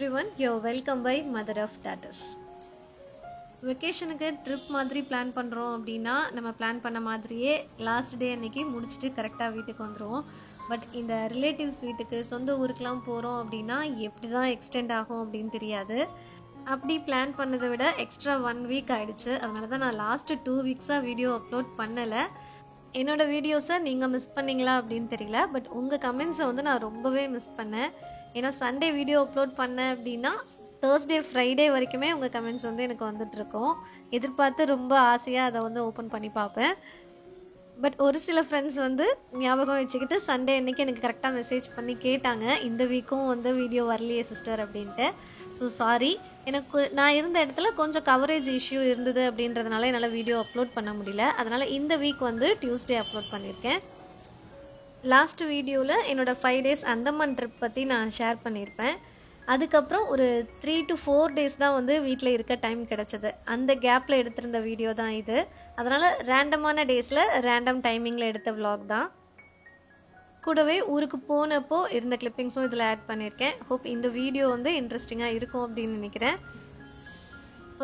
everyone, you're welcome by Mother of Daughters. வெக்கேஷனுக்கு trip மாதிரி plan பண்ணுறோம் அப்படின்னா நம்ம பிளான் பண்ண மாதிரியே லாஸ்ட் டே அன்றைக்கி முடிச்சுட்டு கரெக்டாக வீட்டுக்கு வந்துடுவோம். பட் இந்த ரிலேட்டிவ்ஸ் வீட்டுக்கு சொந்த ஊருக்கெலாம் போகிறோம் அப்படின்னா எப்படி தான் எக்ஸ்டெண்ட் ஆகும் அப்படின்னு தெரியாது. அப்படி பிளான் பண்ணதை விட எக்ஸ்ட்ரா 1 வீக் ஆகிடுச்சு. அதனால தான் நான் லாஸ்ட்டு 2 வீக்ஸாக வீடியோ அப்லோட் பண்ணலை. என்னோடய வீடியோஸை நீங்கள் மிஸ் பண்ணிங்களா அப்படின்னு தெரியல, பட் உங்கள் கமெண்ட்ஸை வந்து நான் ரொம்பவே மிஸ் பண்ணேன். ஏன்னா சண்டே வீடியோ அப்லோட் பண்ணேன் அப்படின்னா தேர்ஸ்டே ஃப்ரைடே வரைக்குமே உங்கள் கமெண்ட்ஸ் வந்து எனக்கு வந்துட்டுருக்கோம். எதிர்பார்த்து ரொம்ப ஆசையாக அதை வந்து ஓப்பன் பண்ணி பார்ப்பேன். பட் ஒரு சில ஃப்ரெண்ட்ஸ் வந்து ஞாபகம் வச்சுக்கிட்டு சண்டே அன்றைக்கி எனக்கு கரெக்டாக மெசேஜ் பண்ணி கேட்டாங்க, இந்த வீக்கும் வந்து வீடியோ வரலையே சிஸ்டர் அப்படின்ட்டு. ஸோ சாரி, எனக்கு நான் இருந்த இடத்துல கொஞ்சம் கவரேஜ் இஷ்யூ இருந்தது அப்படின்றதுனால என்னால் வீடியோ அப்லோட் பண்ண முடியல. அதனால் இந்த வீக் வந்து டியூஸ்டே அப்லோட் பண்ணியிருக்கேன். லாஸ்ட் வீடியோவில் என்னோடய 5 days அந்தமான் ட்ரிப் பற்றி நான் ஷேர் பண்ணியிருப்பேன். அதுக்கப்புறம் ஒரு 3 to 4 days தான் வந்து வீட்டில் இருக்க டைம் கிடச்சிது. அந்த கேப்பில் எடுத்திருந்த வீடியோ தான் இது. அதனால் ரேண்டமான டேஸில் ரேண்டம் டைமிங்கில் எடுத்த vlog தான். கூடவே ஊருக்கு போனப்போ இருந்த கிளிப்பிங்ஸும் இதில் ஆட் பண்ணியிருக்கேன். ஹோப் இந்த வீடியோ வந்து இன்ட்ரெஸ்டிங்காக இருக்கும் அப்படின்னு நினைக்கிறேன்.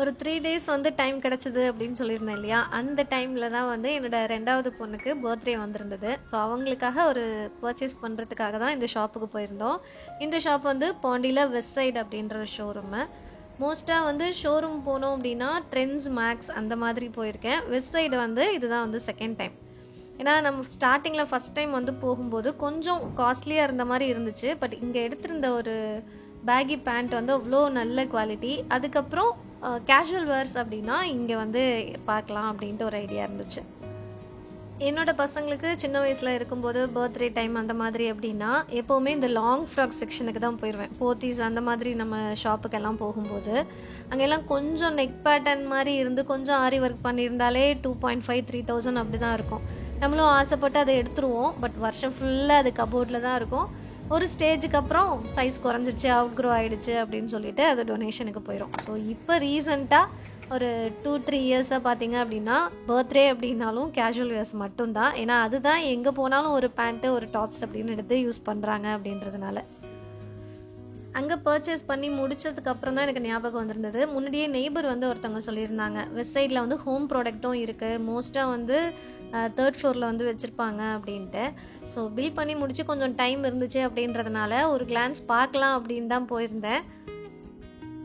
ஒரு 3 days வந்து டைம் கிடச்சிது அப்படின்னு சொல்லியிருந்தேன் இல்லையா, அந்த டைமில் தான் வந்து என்னோடய 2வது பொண்ணுக்கு பர்த்டே வந்திருந்தது. ஸோ அவங்களுக்காக ஒரு பர்ச்சேஸ் பண்ணுறதுக்காக தான் இந்த ஷாப்புக்கு போயிருந்தோம். இந்த ஷாப் வந்து பாண்டியில் வெஸ்ட் சைடு அப்படின்ற ஒரு ஷோரூமு. மோஸ்ட்டாக வந்து ஷோரூம் போனோம் அப்படின்னா ட்ரெண்ட்ஸ், மேக்ஸ் அந்த மாதிரி போயிருக்கேன். வெஸ்ட் சைடு வந்து இதுதான் வந்து செகண்ட் டைம். ஏன்னா நம்ம ஸ்டார்டிங்கில் ஃபஸ்ட் டைம் வந்து போகும்போது கொஞ்சம் காஸ்ட்லியாக இருந்த மாதிரி இருந்துச்சு. பட் இங்கே எடுத்திருந்த ஒரு பேகி பேண்ட் வந்து அவ்வளோ நல்ல குவாலிட்டி. அதுக்கப்புறம் கேஷுவல் வேர்ஸ் அப்படின்னா இங்கே வந்து பார்க்கலாம் அப்படின்ட்டு ஒரு ஐடியா இருந்துச்சு. என்னோடய பசங்களுக்கு சின்ன வயசில் இருக்கும்போது பர்த்டே டைம் அந்த மாதிரி அப்படின்னா எப்போவுமே இந்த லாங் ஃப்ராக் செக்ஷனுக்கு தான் போயிடுவேன். போத்தீஸ் அந்த மாதிரி நம்ம ஷாப்புக்கெல்லாம் போகும்போது அங்கெல்லாம் கொஞ்சம் நெக் பேட்டர்ன் மாதிரி இருந்து கொஞ்சம் ஆரி ஒர்க் பண்ணியிருந்தாலே 2.5-3,000 அப்படி தான் இருக்கும். நம்மளும் ஆசைப்பட்டு அதை எடுத்துருவோம். பட் வருஷம் ஃபுல்லாக அது கபோர்டில் தான் இருக்கும். ஒரு ஸ்டேஜுக்கு அப்புறம் சைஸ் குறைஞ்சிருச்சு, அவுட் க்ரோ ஆகிடுச்சு அப்படின்னு சொல்லிட்டு அது டொனேஷனுக்கு போயிடும். ஸோ இப்போ ரீசெண்டாக ஒரு 2-3 இயர்ஸாக பார்த்தீங்க அப்படின்னா பர்த்டே அப்படின்னாலும் கேஷுவல் வேர்ஸ் மட்டும்தான். ஏன்னா அதுதான் எங்கே போனாலும் ஒரு பேண்ட்டு ஒரு டாப்ஸ் அப்படின்னு எடுத்து யூஸ் பண்ணுறாங்க அப்படின்றதுனால. அங்கே பர்ச்சேஸ் பண்ணி முடிச்சதுக்கப்புறம் தான் எனக்கு ஞாபகம் வந்திருந்தது. முன்னாடியே நெய்பர் வந்து ஒருத்தவங்க சொல்லியிருந்தாங்க, வெஸ்ட் சைடில் வந்து ஹோம் ப்ராடக்ட்டும் இருக்குது, மோஸ்ட்டாக வந்து 3rd ஃப்ளோரில் வந்து வச்சுருப்பாங்க அப்படின்ட்டு. ஸோ பில் பண்ணி முடிச்சு கொஞ்சம் டைம் இருந்துச்சு அப்படின்றதுனால ஒரு கிளான்ஸ் பார்க்கலாம் அப்படின்னு தான் போயிருந்தேன்.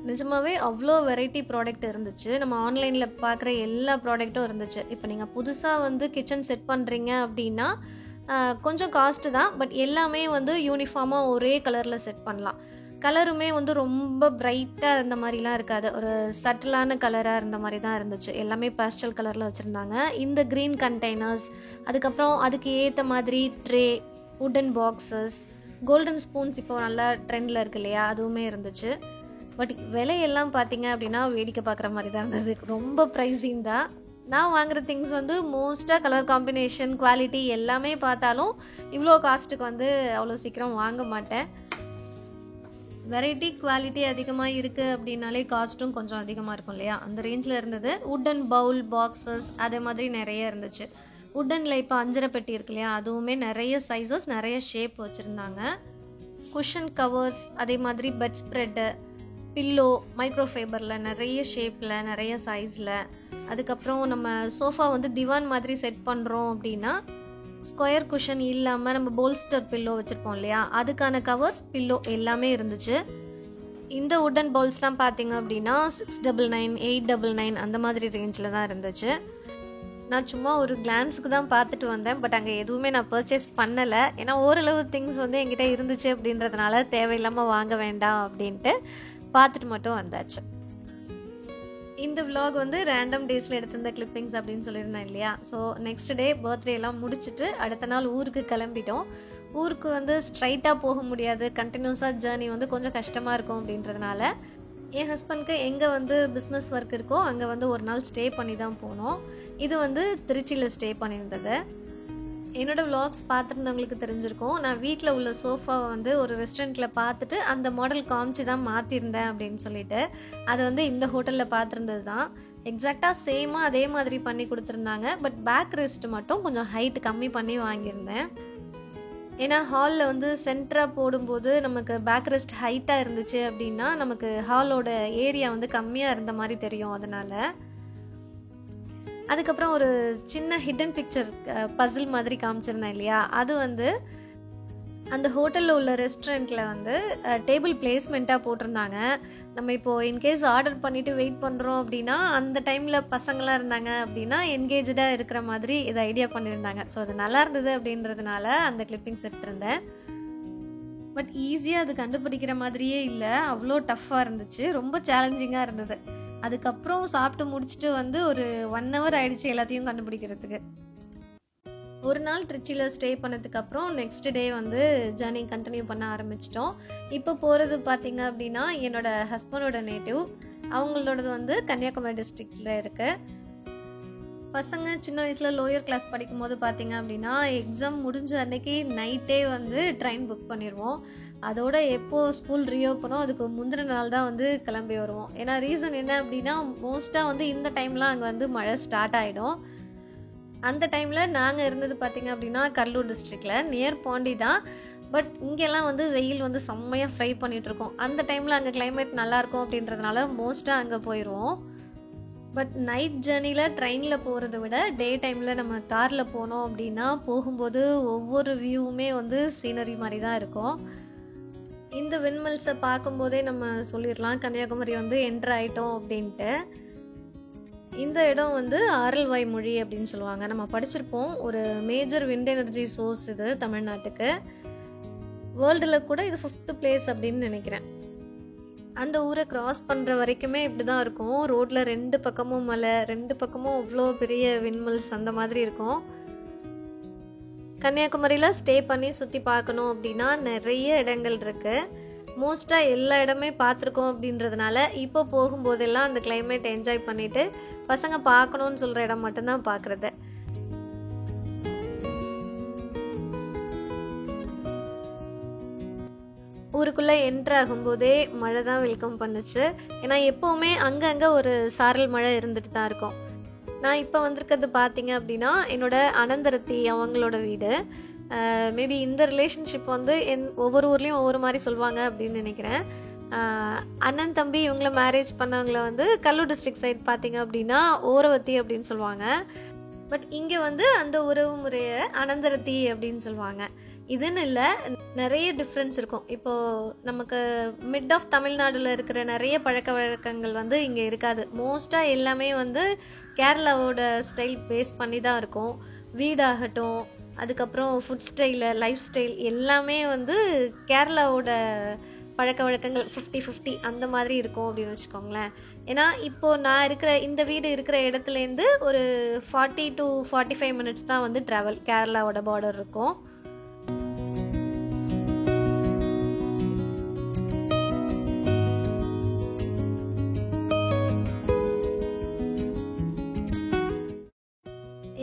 நிஜமாகவே அவ்வளோ வெரைட்டி ப்ராடக்ட் இருந்துச்சு. நம்ம ஆன்லைனில் பார்க்குற எல்லா ப்ராடக்ட்டும் இருந்துச்சு. இப்போ நீங்கள் புதுசாக வந்து கிச்சன் செட் பண்ணுறீங்க அப்படின்னா கொஞ்சம் காஸ்ட்டு தான். பட் எல்லாமே வந்து யூனிஃபார்மாக ஒரே கலரில் செட் பண்ணலாம். கலருமே வந்து ரொம்ப பிரைட்டாக இருந்த மாதிரிலாம் இருக்காது, ஒரு சட்டிலான கலராக இருந்த மாதிரி தான் இருந்துச்சு. எல்லாமே பேஸ்டல் கலரில் வச்சுருந்தாங்க. இந்த க்ரீன் கண்டெய்னர்ஸ், அதுக்கப்புறம் அதுக்கு ஏற்ற மாதிரி ட்ரே, வுடன் பாக்ஸஸ், கோல்டன் ஸ்பூன்ஸ் இப்போ நல்லா ட்ரெண்டில் இருக்கு இல்லையா, அதுவுமே இருந்துச்சு. பட் விலையெல்லாம் பார்த்தீங்க அப்படின்னா வேடிக்கை பார்க்குற மாதிரி தான் இருந்தது. ரொம்ப ப்ரைஸிங் தான். நான் வாங்குகிற திங்ஸ் வந்து மோஸ்ட்டாக கலர் காம்பினேஷன், குவாலிட்டி எல்லாமே பார்த்தாலும் இவ்வளோ காஸ்ட்டுக்கு வந்து அவ்வளோ சீக்கிரம் வாங்க மாட்டேன். வெரைட்டி குவாலிட்டி அதிகமாக இருக்குது அப்படின்னாலே காஸ்ட்டும் கொஞ்சம் அதிகமாக இருக்கும் இல்லையா, அந்த ரேஞ்சில் இருந்தது. வுடன் பவுல், பாக்ஸஸ் அதே மாதிரி நிறைய இருந்துச்சு. வுடனில் இப்போ 5 பெட்டி இருக்கு இல்லையா, அதுவுமே நிறைய சைஸஸ், நிறைய ஷேப் வச்சுருந்தாங்க. குஷன் கவர்ஸ், அதே மாதிரி பெட் ஸ்ப்ரெட்டு, பில்லோ, மைக்ரோ ஃபைபரில் நிறைய ஷேப்பில், நிறைய சைஸில். அதுக்கப்புறம் நம்ம சோஃபா வந்து டிவான் மாதிரி செட் பண்ணுறோம் அப்படின்னா ஸ்கொயர் குஷன் இல்லாமல் நம்ம போல்ஸ்டர் பில்லோ வச்சுருப்போம் இல்லையா, அதுக்கான கவர்ஸ், பில்லோ எல்லாமே இருந்துச்சு. இந்த வுடன் பவுல்ஸ்லாம் பார்த்தீங்க அப்படின்னா 699, 899 அந்த மாதிரி ரேஞ்சில் தான் இருந்துச்சு. நான் சும்மா ஒரு கிளான்ஸுக்கு தான் பார்த்துட்டு வந்தேன். பட் அங்கே எதுவுமே நான் பர்ச்சேஸ் பண்ணலை. ஏன்னா ஓரளவு திங்ஸ் வந்து என்கிட்ட இருந்துச்சு அப்படின்றதுனால தேவையில்லாமல் வாங்க வேண்டாம் அப்படின்ட்டு பார்த்துட்டு மட்டும் வந்தாச்சு. இந்த vlog வந்து ரேண்டம் டேஸில் எடுத்திருந்த கிளிப்பிங்ஸ் அப்படின்னு சொல்லியிருந்தேன் இல்லையா. ஸோ நெக்ஸ்ட் டே பர்த்டே எல்லாம் முடிச்சுட்டு அடுத்த நாள் ஊருக்கு கிளம்பிட்டோம். ஊருக்கு வந்து ஸ்ட்ரைட்டாக போக முடியாது, கண்டினியூஸாக ஜேர்னி வந்து கொஞ்சம் கஷ்டமாக இருக்கும் அப்படின்றதுனால என் ஹஸ்பண்ட்க்கு எங்கே வந்து பிஸ்னஸ் ஒர்க் இருக்கோ அங்கே வந்து ஒரு நாள் ஸ்டே பண்ணி தான் போனோம். இது வந்து திருச்சியில் ஸ்டே பண்ணியிருந்தது. என்னோடய vlogs பார்த்துருந்தவங்களுக்கு தெரிஞ்சிருக்கும், நான் வீட்டில் உள்ள சோஃபாவை வந்து ஒரு ரெஸ்டாரண்ட்டில் பார்த்துட்டு அந்த மாடல் காமிச்சு தான் மாற்றிருந்தேன் அப்படின்னு சொல்லிட்டு. அது வந்து இந்த ஹோட்டலில் பார்த்துருந்தது தான். எக்ஸாக்டாக சேமாக அதே மாதிரி பண்ணி கொடுத்துருந்தாங்க. பட் பேக் ரெஸ்ட் மட்டும் கொஞ்சம் ஹைட் கம்மி பண்ணி வாங்கியிருந்தேன். ஏன்னா ஹாலில் வந்து சென்டராக போடும்போது நமக்கு பேக் ரெஸ்ட் ஹைட்டாக இருந்துச்சு அப்படின்னா நமக்கு ஹாலோட ஏரியா வந்து கம்மியாக இருந்த மாதிரி தெரியும். அதனால் அதுக்கப்புறம் ஒரு சின்ன ஹிடன் பிக்சர் பசில் மாதிரி காமிச்சிருந்தேன் இல்லையா, அது வந்து அந்த ஹோட்டலில் உள்ள ரெஸ்டாரண்ட்டில் வந்து டேபிள் பிளேஸ்மெண்ட்டாக போட்டிருந்தாங்க. நம்ம இப்போது இன்கேஸ் ஆர்டர் பண்ணிவிட்டு வெயிட் பண்ணுறோம் அப்படின்னா அந்த டைமில் பசங்களாம் இருந்தாங்க அப்படின்னா என்கேஜாக இருக்கிற மாதிரி இதை ஐடியா பண்ணியிருந்தாங்க. ஸோ அது நல்லா இருந்தது அப்படின்றதுனால அந்த கிளிப்பிங்ஸ் எடுத்திருந்தேன். பட் ஈஸியாக அது கண்டுபிடிக்கிற மாதிரியே இல்லை, அவ்வளோ டஃப்பாக இருந்துச்சு, ரொம்ப சேலஞ்சிங்காக இருந்தது. அதுக்கப்புறம் சாப்பிட்டு முடிச்சுட்டு வந்து ஒரு 1 hour ஆயிடுச்சு எல்லாத்தையும் கண்டுபிடிக்கிறதுக்கு. ஒரு நாள் ட்ரிச்சியில் ஸ்டே பண்ணதுக்கப்புறம் நெக்ஸ்ட் டே வந்து ஜர்னி கண்டினியூ பண்ண ஆரம்பிச்சிட்டோம். இப்போ போகிறது பார்த்திங்க அப்படின்னா என்னோடய ஹஸ்பண்டோட நேட்டிவ், அவங்களோடது வந்து கன்னியாகுமரி டிஸ்ட்ரிக்டில் இருக்குது. பசங்க சின்ன வயசில் லோயர் கிளாஸ் படிக்கும்போது பார்த்திங்க அப்படின்னா எக்ஸாம் முடிஞ்ச அன்னைக்கு நைட்டே வந்து ட்ரெயின் புக் பண்ணிடுவோம். அதோட எப்போது ஸ்கூல் ரீஓப்பனோ அதுக்கு முந்தின நாள் தான் வந்து கிளம்பி வருவோம். ஏன்னா ரீசன் என்ன அப்படின்னா மோஸ்ட்டாக வந்து இந்த டைம்லாம் அங்கே வந்து மழை ஸ்டார்ட் ஆகிடும். அந்த டைமில் நாங்கள் இருந்தது பார்த்திங்க அப்படின்னா கடலூர் டிஸ்ட்ரிக்டில் நியர் பாண்டி தான். பட் இங்கெல்லாம் வந்து வெயில் வந்து செம்மையாக ஃப்ரை பண்ணிகிட்ருக்கோம். அந்த டைமில் அங்கே கிளைமேட் நல்லாயிருக்கும் அப்படின்றதுனால மோஸ்ட்டாக அங்கே போயிடுவோம். பட் நைட் ஜேர்னியில் ட்ரெயினில் போகிறத விட டே டைமில் நம்ம காரில் போனோம் அப்படின்னா போகும்போது ஒவ்வொரு வியூவுமே வந்து சீனரி மாதிரி தான் இருக்கும். இந்த விண்மில்ஸை பார்க்கும்போதே நம்ம சொல்லிடலாம் கன்னியாகுமரி வந்து என்ட்ரு ஆகிட்டோம் அப்படின்ட்டு. இந்த இடம் வந்து ஆரல்வாய் மொழி அப்படின்னு சொல்லுவாங்க. நம்ம படிச்சிருப்போம், ஒரு மேஜர் விண்ட் எனர்ஜி சோர்ஸ் இது தமிழ்நாட்டுக்கு. வேர்ல்டில் கூட இது 5th பிளேஸ் அப்படின்னு நினைக்கிறேன். அந்த ஊரை கிராஸ் பண்ணுற வரைக்குமே இப்படி தான் இருக்கும். ரோட்டில் 2 பக்கமும் மலை, 2 பக்கமும் அவ்வளோ பெரிய விண்மில்ஸ் அந்த மாதிரி இருக்கும். கன்னியாகுமரியில் ஸ்டே பண்ணி சுற்றி பார்க்கணும் அப்படின்னா நிறைய இடங்கள் இருக்குது. மோஸ்ட்டாக எல்லா இடமே பார்த்துருக்கோம் அப்படின்றதுனால இப்போ போகும்போதெல்லாம் அந்த கிளைமேட் என்ஜாய் பண்ணிவிட்டு பசங்க பார்க்கணுன்னு சொல்கிற இடம் மட்டும்தான் பார்க்குறது. ஊருக்குள்ளே என்ட்ரு ஆகும்போதே மழை தான் வெல்கம் பண்ணுச்சு. ஏன்னா எப்போவுமே அங்கங்கே ஒரு சாரல் மழை இருந்துட்டு தான் இருக்கும். நான் இப்போ வந்திருக்கிறது பார்த்தீங்க அப்படின்னா என்னோட அனந்தரத்தி அவங்களோட வீடு. மேபி இந்த ரிலேஷன்ஷிப் வந்து ஒவ்வொரு ஊர்லேயும் ஒவ்வொரு மாதிரி சொல்லுவாங்க அப்படின்னு நினைக்கிறேன். அண்ணன் தம்பி இவங்கள மேரேஜ் பண்ணவங்கள வந்து கடலூர் டிஸ்ட்ரிக்ட் சைட் பார்த்தீங்க அப்படின்னா ஓரவத்தி அப்படின்னு சொல்லுவாங்க. பட் இங்கே வந்து அந்த உறவு முறையை அனந்தரத்தி அப்படின்னு சொல்லுவாங்க. இதுன்னு இல்லை, நிறைய டிஃப்ரென்ஸ் இருக்கும். இப்போது நமக்கு மிட் ஆஃப் தமிழ்நாடுல இருக்கிற நிறைய பழக்க வழக்கங்கள் வந்து இங்கே இருக்காது. மோஸ்ட்டாக எல்லாமே வந்து கேரளாவோட ஸ்டைல் பேஸ் பண்ணி தான் இருக்கும். வீடாகட்டும், அதுக்கப்புறம் ஃபுட் ஸ்டைலு, லைஃப் ஸ்டைல் எல்லாமே வந்து கேரளாவோட பழக்க வழக்கங்கள் 50-50 அந்த மாதிரி இருக்கும் அப்படின்னு வச்சுக்கோங்களேன். ஏன்னா இப்போது நான் இருக்கிற இந்த வீடு இருக்கிற இடத்துலேருந்து ஒரு 40 to 45 minutes தான் வந்து ட்ராவல் கேரளாவோட பார்டர் இருக்கும்.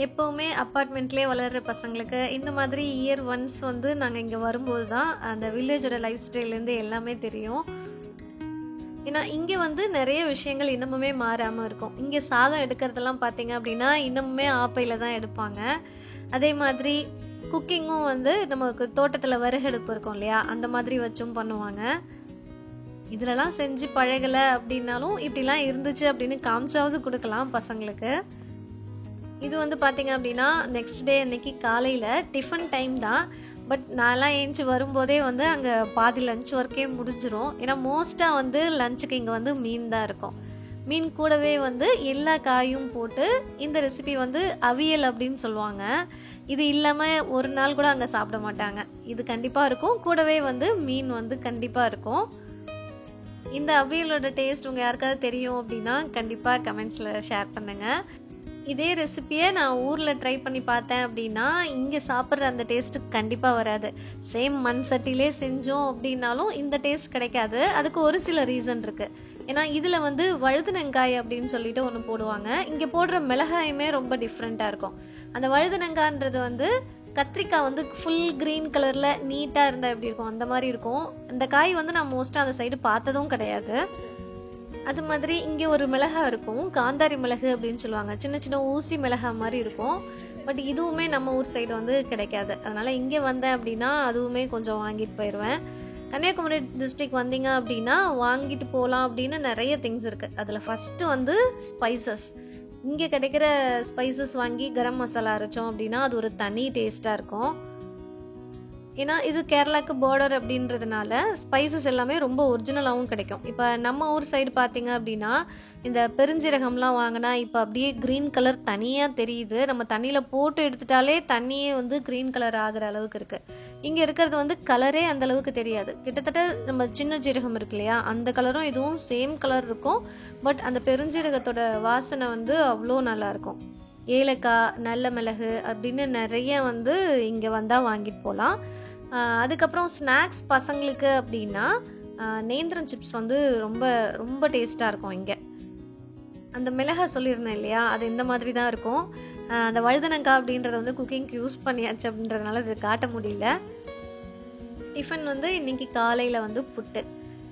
எப்போவுமே அப்பார்ட்மெண்ட்லேயே வளர்கிற பசங்களுக்கு இந்த மாதிரி இயர் ஒன்ஸ் வந்து நாங்கள் இங்கே வரும்போது தான் அந்த வில்லேஜோட லைஃப் ஸ்டைல்லேருந்து எல்லாமே தெரியும். ஏன்னா இங்கே வந்து நிறைய விஷயங்கள் இன்னமுமே மாறாமல் இருக்கும். இங்கே சாதம் எடுக்கிறதெல்லாம் பார்த்தீங்க அப்படின்னா இன்னமுமே ஆப்பையில் தான் எடுப்பாங்க. அதே மாதிரி குக்கிங்கும் வந்து நமக்கு தோட்டத்தில் விறகடுப்பு இருக்கும் இல்லையா, அந்த மாதிரி வச்சும் பண்ணுவாங்க. இதிலலாம் செஞ்சு பழகலை அப்படின்னாலும் இப்படிலாம் இருந்துச்சு அப்படின்னு காமிச்சாவது கொடுக்கலாம் பசங்களுக்கு. இது வந்து பார்த்திங்க அப்படின்னா நெக்ஸ்ட் டே அன்னைக்கு காலையில் டிஃபன் டைம் தான். பட் நான்லாம் ஏஞ்சி வரும்போதே வந்து அங்கே பாதி லஞ்ச் ஒர்க்கே முடிஞ்சிடும். ஏன்னா மோஸ்ட்டாக வந்து லஞ்சுக்கு இங்கே வந்து மீன் தான் இருக்கும். மீன் கூடவே வந்து எல்லா காயும் போட்டு இந்த ரெசிபி வந்து அவியல் அப்படின்னு சொல்லுவாங்க. இது இல்லாமல் ஒரு நாள் கூட அங்கே சாப்பிட மாட்டாங்க. இது கண்டிப்பாக இருக்கும். கூடவே வந்து மீன் வந்து கண்டிப்பாக இருக்கும். இந்த அவியலோட டேஸ்ட் உங்கள் யாருக்காவது தெரியும் அப்படின்னா கண்டிப்பாக கமெண்ட்ஸில் ஷேர் பண்ணுங்கள். இதே ரெசிப்பியை நான் ஊரில் ட்ரை பண்ணி பார்த்தேன் அப்படின்னா இங்கே சாப்பிட்ற அந்த டேஸ்ட்டு கண்டிப்பாக வராது. சேம் மண் சட்டிலே செஞ்சோம் அப்படின்னாலும் இந்த டேஸ்ட் கிடைக்காது. அதுக்கு ஒரு சில ரீசன் இருக்குது. ஏன்னா இதில் வந்து வழுதுனங்காய் அப்படின்னு சொல்லிட்டு ஒன்று போடுவாங்க. இங்கே போடுற மிளகாயுமே ரொம்ப டிஃப்ரெண்ட்டாக இருக்கும். அந்த வழுதுனங்கான்றது வந்து கத்திரிக்காய் வந்து ஃபுல் க்ரீன் கலரில் நீட்டாக இருந்தால் எப்படி இருக்கும் அந்த மாதிரி இருக்கும். அந்த காய் வந்து நான் மோஸ்ட்டாக அந்த சைடு பார்த்ததும் கிடையாது. அது மாதிரி இங்கே ஒரு மிளகா இருக்கும், காந்தாரி மிளகு அப்படின்னு சொல்லுவாங்க. சின்ன சின்ன ஊசி மிளகா மாதிரி இருக்கும். பட் இதுவுமே நம்ம ஊர் சைடு வந்து கிடைக்காது. அதனால் இங்கே வந்தேன் அப்படின்னா அதுவுமே கொஞ்சம் வாங்கிட்டு போயிடுவேன். கன்னியாகுமரி டிஸ்ட்ரிக்ட் வந்தீங்க அப்படின்னா வாங்கிட்டு போகலாம் அப்படின்னு நிறைய திங்ஸ் இருக்குது. அதில் ஃபஸ்ட்டு வந்து ஸ்பைசஸ். இங்கே கிடைக்கிற ஸ்பைசஸ் வாங்கி கரம் மசாலா அரைச்சோம் அப்படின்னா அது ஒரு தனி டேஸ்ட்டாக இருக்கும். ஏன்னா இது கேரளாவுக்கு பார்டர் அப்படின்றதுனால ஸ்பைசஸ் எல்லாமே ரொம்ப ஒரிஜினலாகவும் கிடைக்கும். இப்போ நம்ம ஊர் சைடு பார்த்தீங்க அப்படின்னா இந்த பெருஞ்சீரகம்லாம் வாங்கினா இப்போ அப்படியே க்ரீன் கலர் தனியாக தெரியுது. நம்ம தண்ணியில் போட்டு எடுத்துட்டாலே தண்ணியே வந்து க்ரீன் கலர் ஆகிற அளவுக்கு இருக்குது. இங்கே இருக்கிறது வந்து கலரே அந்த அளவுக்கு தெரியாது. கிட்டத்தட்ட நம்ம சின்ன ஜீரகம் இருக்கு இல்லையா, அந்த கலரும் இதுவும் சேம் கலர் இருக்கும். பட் அந்த பெருஞ்சீரகத்தோட வாசனை வந்து அவ்வளோ நல்லாயிருக்கும். ஏலக்காய், நல்ல மிளகு அப்படின்னு நிறைய வந்து இங்கே வந்தால் வாங்கிட்டு போகலாம். அதுக்கப்புறம் ஸ்நாக்ஸ் பசங்களுக்கு அப்படின்னா நேந்திரம் சிப்ஸ் வந்து ரொம்ப ரொம்ப டேஸ்ட்டாக இருக்கும். இங்கே அந்த மிளகா சொல்லியிருந்தேன் இல்லையா, அது இந்த மாதிரி தான் இருக்கும். அந்த வழுதனங்காய் அப்படின்றத வந்து குக்கிங்க்கு யூஸ் பண்ணியாச்சு அப்படின்றதுனால இது காட்ட முடியல. டிஃபன் வந்து இன்றைக்கி காலையில் வந்து புட்டு.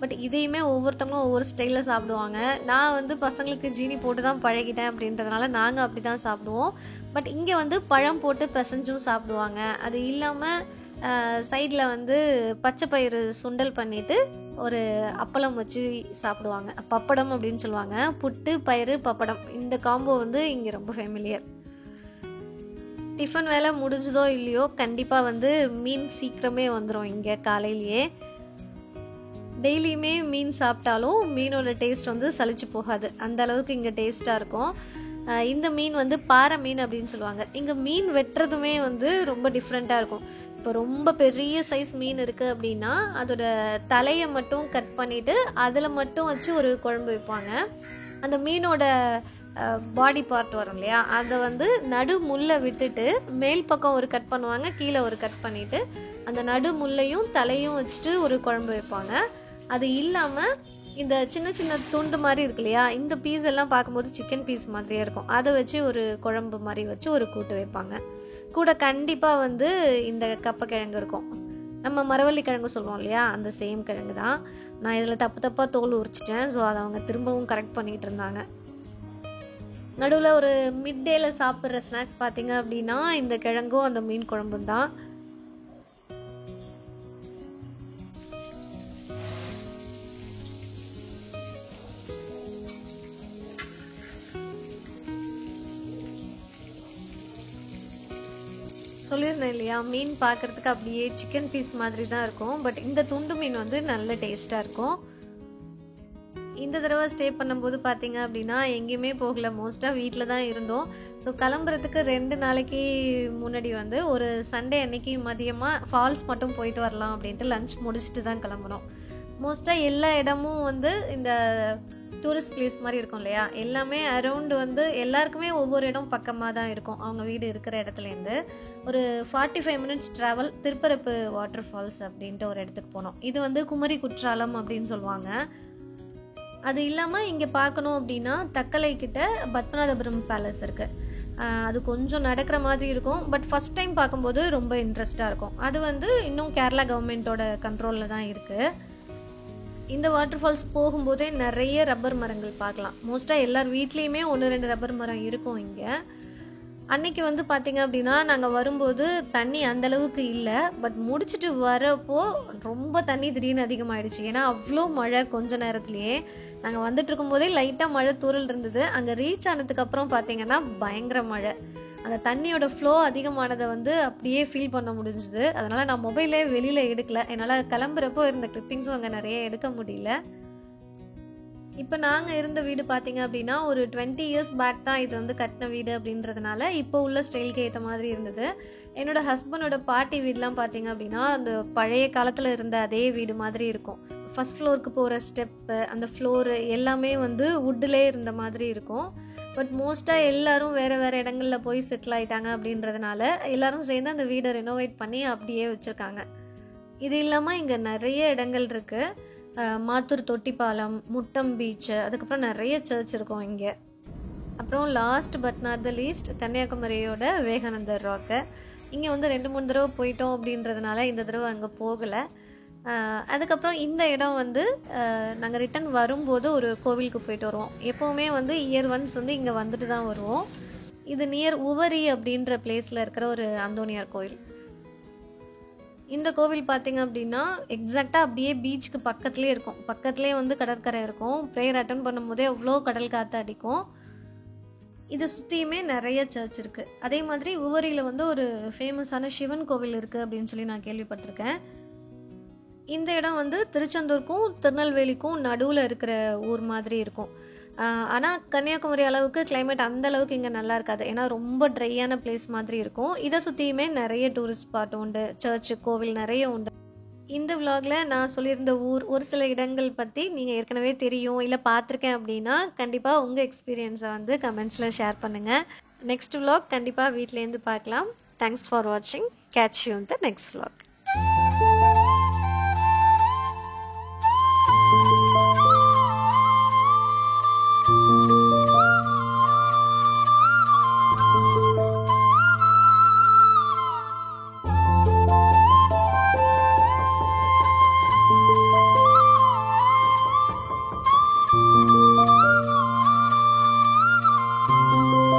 பட் இதையுமே ஒவ்வொருத்தவங்களும் ஒவ்வொரு ஸ்டைலில் சாப்பிடுவாங்க. நான் வந்து பசங்களுக்கு ஜீனி போட்டு தான் பழகிட்டேன் அப்படின்றதுனால நாங்கள் அப்படி தான் சாப்பிடுவோம். பட் இங்கே வந்து பழம் போட்டு பிசைஞ்சும் சாப்பிடுவாங்க. அது இல்லாமல் சைடில் வந்து பச்சை பயிறு சுண்டல் பண்ணிவிட்டு ஒரு அப்பளம் வச்சு சாப்பிடுவாங்க. பப்படம் அப்படின்னு சொல்லுவாங்க. புட்டு, பயிறு, பப்படம், இந்த காம்போ வந்து இங்கே ரொம்ப ஃபேமிலியர். டிஃபன் வேலை முடிஞ்சதோ இல்லையோ கண்டிப்பாக வந்து மீன் சீக்கிரமே வந்துடும். இங்கே காலையிலேயே டெய்லியுமே மீன் சாப்பிட்டாலும் மீனோட டேஸ்ட் வந்து சலிச்சு போகாது. அந்த அளவுக்கு இங்கே டேஸ்ட்டாக இருக்கும். இந்த மீன் வந்து பாறை மீன் அப்படின்னு சொல்லுவாங்க. இங்கே மீன் வெட்டுறதுமே வந்து ரொம்ப டிஃப்ரெண்ட்டாக இருக்கும். இப்போ ரொம்ப பெரிய சைஸ் மீன் இருக்குது அப்படின்னா அதோட தலையை மட்டும் கட் பண்ணிவிட்டு அதில் மட்டும் வச்சு ஒரு குழம்பு வைப்பாங்க. அந்த மீனோட பாடி பார்ட் வரும் இல்லையா, அதை வந்து நடு முள்ளை விட்டுட்டு மேல் பக்கம் ஒரு கட் பண்ணுவாங்க, கீழே ஒரு கட் பண்ணிவிட்டு அந்த நடு முள்ளையும் தலையும் வச்சுட்டு ஒரு குழம்பு வைப்பாங்க. அது இல்லாமல் இந்த சின்ன சின்ன துண்டு மாதிரி இருக்கு இல்லையா, இந்த பீஸ் எல்லாம் பார்க்கும்போது சிக்கன் பீஸ் மாதிரியே இருக்கும். அதை வச்சு ஒரு குழம்பு மாதிரி வச்சு ஒரு கூட்டு வைப்பாங்க. கூட கண்டிப்பாக வந்து இந்த கப்பக்கிழங்கு இருக்கும். நம்ம மரவள்ளி கிழங்கு சொல்லுவோம் இல்லையா, அந்த சேம் கிழங்கு தான். நான் இதில் தப்பாக தோல் உரிச்சிட்டேன். ஸோ அதை அவங்க திரும்பவும் கரெக்ட் பண்ணிகிட்டு இருந்தாங்க. நடுவில் ஒரு மிட் டேல சாப்பிட்ற ஸ்நாக்ஸ் பார்த்தீங்க அப்படின்னா இந்த கிழங்கும் அந்த மீன் குழம்பும் தான். சொல்லியிருந்தேன் இல்லையா, மீன் பார்க்குறதுக்கு அப்படியே சிக்கன் பீஸ் மாதிரி தான் இருக்கும். பட் இந்த துண்டு மீன் வந்து நல்ல டேஸ்ட்டாக இருக்கும். இந்த தடவை ஸ்டே பண்ணும்போது பார்த்தீங்க அப்படின்னா எங்கேயுமே போகல, மோஸ்ட்டாக வீட்டில் தான் இருந்தோம். ஸோ கிளம்புறதுக்கு 2 நாளைக்கு முன்னாடி வந்து ஒரு சண்டே அன்னைக்கு மதியமாக ஃபால்ஸ் மட்டும் போயிட்டு வரலாம் அப்படின்ட்டு லஞ்ச் முடிச்சுட்டு தான் கிளம்புனோம். மோஸ்ட்டாக எல்லா இடமும் வந்து இந்த டூரிஸ்ட் பிளேஸ் மாதிரி இருக்கும் இல்லையா, எல்லாமே அரௌண்டு வந்து எல்லாருக்குமே ஒவ்வொரு இடம் பக்கமாக தான் இருக்கும். அவங்க வீடு இருக்கிற இடத்துலேருந்து ஒரு 45 minutes travel Thirparappu waterfalls அப்படின்ட்டு ஒரு இடத்துக்கு போனோம். இது வந்து குமரி குற்றாலம் அப்படின்னு சொல்லுவாங்க. அது இல்லாமல் இங்கே பார்க்கணும் அப்படின்னா தக்கலை கிட்ட பத்மநாபபுரம் பேலஸ் இருக்குது. அது கொஞ்சம் நடக்கிற மாதிரி இருக்கும். பட் ஃபஸ்ட் டைம் பார்க்கும்போது ரொம்ப இன்ட்ரெஸ்டாக இருக்கும். அது வந்து இன்னும் கேரளா கவர்மெண்ட்டோட கண்ட்ரோலில் தான் இருக்குது. இந்த வாட்டர் ஃபால்ஸ் போகும்போதே நிறைய ரப்பர் மரங்கள் பார்க்கலாம். மோஸ்ட்டாக எல்லார் வீட்லேயுமே 1-2 ரப்பர் மரம் இருக்கும் இங்கே. அன்னைக்கு வந்து பார்த்திங்க அப்படின்னா நாங்கள் வரும்போது தண்ணி அந்தளவுக்கு இல்லை. பட் முடிச்சுட்டு வரப்போ ரொம்ப தண்ணி திடீர்னு அதிகமாகிடுச்சு. ஏன்னா அவ்வளோ மழை கொஞ்ச நேரத்துலேயே. நாங்கள் வந்துட்டு இருக்கும்போதே லைட்டாக மழை தூறல் இருந்தது. அங்கே ரீச் ஆனதுக்கப்புறம் பார்த்திங்கன்னா பயங்கர மழை. அந்த தண்ணியோட ஃப்ளோ அதிகமானதை வந்து அப்படியே ஃபீல் பண்ண முடிஞ்சுது. அதனால் நான் மொபைலே வெளியில் எடுக்கல. என்னால் கிளம்புறப்போ இருந்த கிளிப்பிங்ஸும் அங்கே நிறைய எடுக்க முடியல. இப்போ நாங்கள் இருந்த வீடு பார்த்திங்க அப்படின்னா ஒரு 20 இயர்ஸ் பேக் தான் இது வந்து கட்டின வீடு அப்படின்றதுனால இப்போ உள்ள ஸ்டைலுக்கு ஏற்ற மாதிரி இருந்தது. என்னோட ஹஸ்பண்டோட பாட்டி வீடெலாம் பார்த்திங்க அப்படின்னா அந்த பழைய காலத்தில் இருந்த அதே வீடு மாதிரி இருக்கும். ஃபஸ்ட் ஃப்ளோருக்கு போகிற ஸ்டெப்பு, அந்த ஃப்ளோரு எல்லாமே வந்து வுட்டிலே இருந்த மாதிரி இருக்கும். பட் மோஸ்ட்டாக எல்லோரும் வேறு வேறு இடங்களில் போய் செட்டில் ஆகிட்டாங்க அப்படின்றதுனால எல்லோரும் சேர்ந்து அந்த வீடை ரெனோவேட் பண்ணி அப்படியே வச்சுருக்காங்க. இது இல்லாமல் இங்கே நிறைய இடங்கள் இருக்குது. மாத்தூர் தொட்டிப்பாலம், முட்டம் பீச்சு, அதுக்கப்புறம் நிறைய சர்ச் இருக்கும் இங்கே. அப்புறம் last but not the least கன்னியாகுமரியோட விவேகானந்தர் ராக்கு. இங்கே வந்து 2-3 தடவை போயிட்டோம் அப்படின்றதுனால இந்த தடவை அங்கே போகலை. அதுக்கப்புறம் இந்த இடம் வந்து நாங்கள் ரிட்டன் வரும்போது ஒரு கோவிலுக்கு போயிட்டு வருவோம். எப்போவுமே வந்து இயர் ஒன்ஸ் வந்து இங்கே வந்துட்டு தான் வருவோம். இது நியர் உவரி அப்படின்ற பிளேஸில் இருக்கிற ஒரு அந்தோனியார் கோவில். இந்த கோவில் பார்த்தீங்க அப்படின்னா எக்ஸாக்டாக அப்படியே பீச்சுக்கு பக்கத்துலேயே இருக்கும். பக்கத்துலேயே வந்து கடற்கரை இருக்கும். ப்ரேயர் அட்டன் பண்ணும்போதே அவ்வளோ கடல் காற்று அடிக்கும். இதை சுற்றியுமே நிறைய சர்ச் இருக்குது. அதே மாதிரி உவரியில் வந்து ஒரு ஃபேமஸான சிவன் கோவில் இருக்குது அப்படின்னு சொல்லி நான் கேள்விப்பட்டிருக்கேன். இந்த இடம் வந்து திருச்செந்தூருக்கும் திருநெல்வேலிக்கும் நடுவில் இருக்கிற ஊர் மாதிரி இருக்கும். ஆனால் கன்னியாகுமரி அளவுக்கு கிளைமேட் அந்த அளவுக்கு இங்கே நல்லா இருக்காது. ஏன்னா ரொம்ப ட்ரையான பிளேஸ் மாதிரி இருக்கும். இதை சுற்றியுமே நிறைய டூரிஸ்ட் ஸ்பாட் உண்டு, சர்ச்சு கோவில் நிறைய உண்டு. இந்த விலாகில் நான் சொல்லியிருந்த ஊர் ஒரு சில இடங்கள் பற்றி நீங்கள் ஏற்கனவே தெரியும் இல்லை பார்த்துருக்கேன் அப்படின்னா கண்டிப்பாக உங்கள் எக்ஸ்பீரியன்ஸை வந்து கமெண்ட்ஸில் ஷேர் பண்ணுங்கள். நெக்ஸ்ட் விலாக் கண்டிப்பாக வீட்டிலேருந்து பார்க்கலாம். தேங்க்ஸ் ஃபார் வாட்சிங். Catch you in the next vlog.